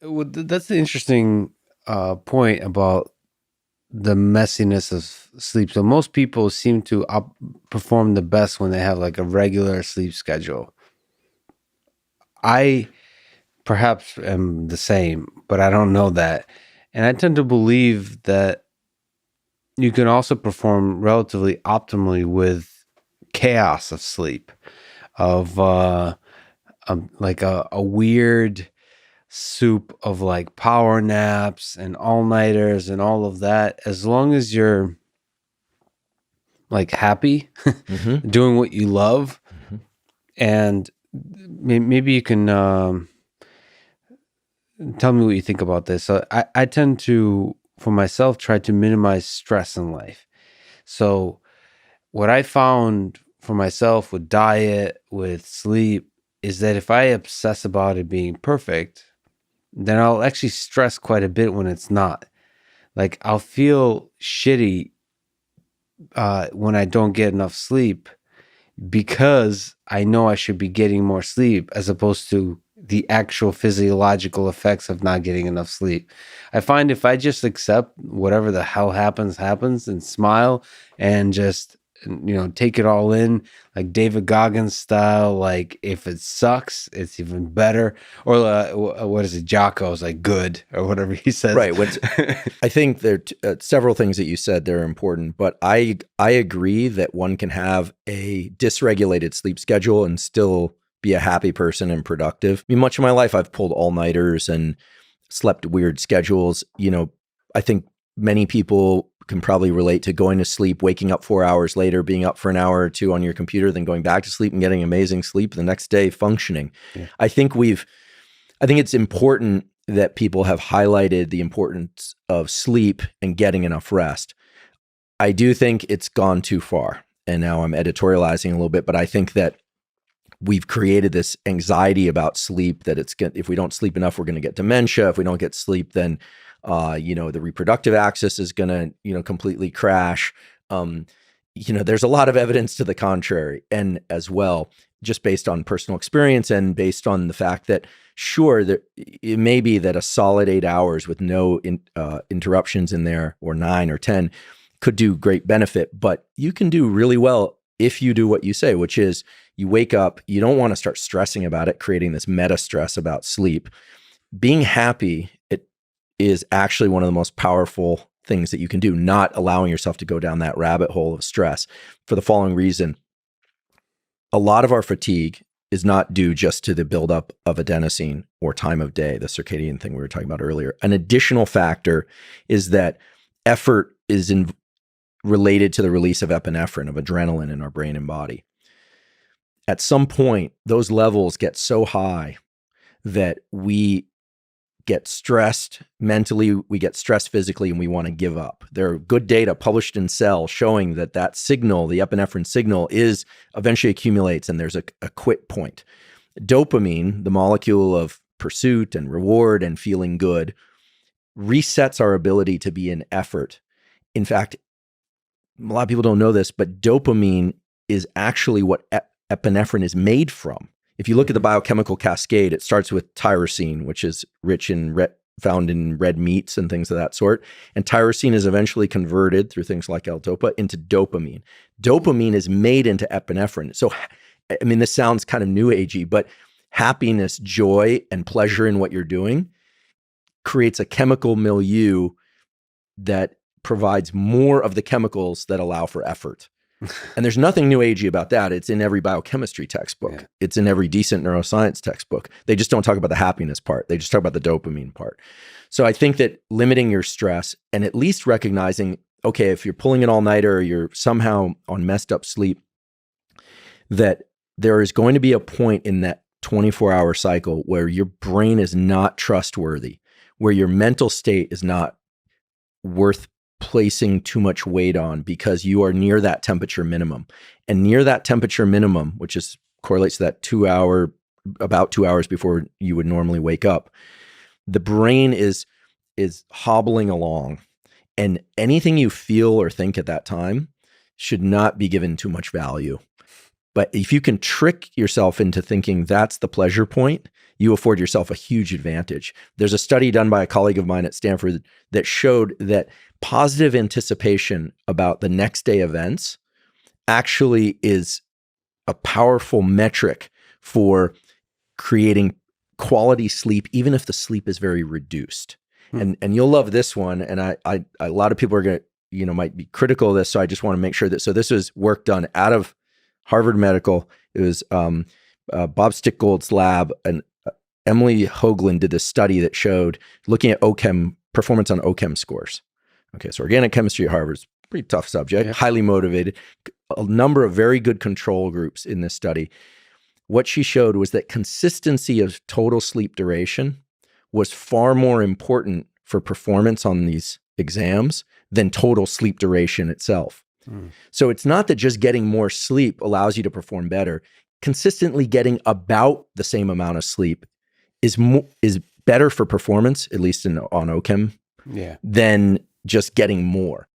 Well, that's the interesting point about the messiness of sleep. So most people seem to perform the best when they have like a regular sleep schedule. I perhaps am the same, but I don't know that. And I tend to believe that you can also perform relatively optimally with chaos of sleep, of like a weird soup of like power naps and all nighters and all of that. As long as you're like happy Hmm. doing what you love, Hmm. and maybe you can tell me what you think about this. So I tend to, for myself, try to minimize stress in life. So what I found for myself with diet, with sleep, is that if I obsess about it being perfect, then I'll actually stress quite a bit when it's not. Like I'll feel shitty when I don't get enough sleep because I know I should be getting more sleep as opposed to the actual physiological effects of not getting enough sleep. I find if I just accept whatever the hell happens, happens and smile and just, take it all in, like David Goggins style, like if it sucks, it's even better. Or what is it? Jocko's like good or whatever he says. Right. I think there are several things that you said that are important, but I agree that one can have a dysregulated sleep schedule and still be a happy person and productive. I mean, much of my life I've pulled all-nighters and slept weird schedules. I think many people can probably relate to going to sleep, waking up 4 hours later, being up for an hour or two on your computer, then going back to sleep and getting amazing sleep the next day functioning. Yeah. I think it's important that people have highlighted the importance of sleep and getting enough rest. I do think it's gone too far. And now I'm editorializing a little bit, but I think that we've created this anxiety about sleep that if we don't sleep enough, we're going to get dementia. If we don't get sleep, then the reproductive axis is going to completely crash. There's a lot of evidence to the contrary, and as well, just based on personal experience and based on the fact that sure, it may be that a solid 8 hours with no interruptions in there, or 9 or 10, could do great benefit, but you can do really well if you do what you say, which is you wake up, you don't want to start stressing about it, creating this meta stress about sleep. Being happy, it is actually one of the most powerful things that you can do, not allowing yourself to go down that rabbit hole of stress for the following reason. A lot of our fatigue is not due just to the buildup of adenosine or time of day, the circadian thing we were talking about earlier. An additional factor is that effort is related to the release of epinephrine, of adrenaline in our brain and body. At some point, those levels get so high that we get stressed mentally, we get stressed physically, and we want to give up. There are good data published in Cell showing that signal, the epinephrine signal, is eventually accumulates and there's a quit point. Dopamine, the molecule of pursuit and reward and feeling good, resets our ability to be in effort. In fact, a lot of people don't know this, but dopamine is actually what epinephrine is made from. If you look at the biochemical cascade, it starts with tyrosine, which is rich in found in red meats and things of that sort. And tyrosine is eventually converted through things like L-DOPA into dopamine. Dopamine is made into epinephrine. So, I mean, this sounds kind of new agey, but happiness, joy, and pleasure in what you're doing creates a chemical milieu that provides more of the chemicals that allow for effort. And there's nothing new agey about that. It's in every biochemistry textbook. Yeah. It's in every decent neuroscience textbook. They just don't talk about the happiness part. They just talk about the dopamine part. So I think that limiting your stress and at least recognizing, okay, if you're pulling an all-nighter or you're somehow on messed up sleep, that there is going to be a point in that 24-hour cycle where your brain is not trustworthy, where your mental state is not worth placing too much weight on because you are near that temperature minimum. And near that temperature minimum, which is correlates to that about 2 hours before you would normally wake up, the brain is hobbling along. And anything you feel or think at that time should not be given too much value. But if you can trick yourself into thinking that's the pleasure point, you afford yourself a huge advantage. There's a study done by a colleague of mine at Stanford that showed that positive anticipation about the next day events actually is a powerful metric for creating quality sleep, even if the sleep is very reduced. And you'll love this one. And I a lot of people are gonna, might be critical of this. So I just want to make sure that, so this was work done out of Harvard Medical. It was Bob Stickgold's lab, and Emily Hoagland did this study that showed, looking at OChem, performance on OChem scores. Okay, so organic chemistry at Harvard's a pretty tough subject, highly motivated, a number of very good control groups in this study. What she showed was that consistency of total sleep duration was far more important for performance on these exams than total sleep duration itself. So it's not that just getting more sleep allows you to perform better. Consistently getting about the same amount of sleep is better for performance, at least on OChem, than just getting more.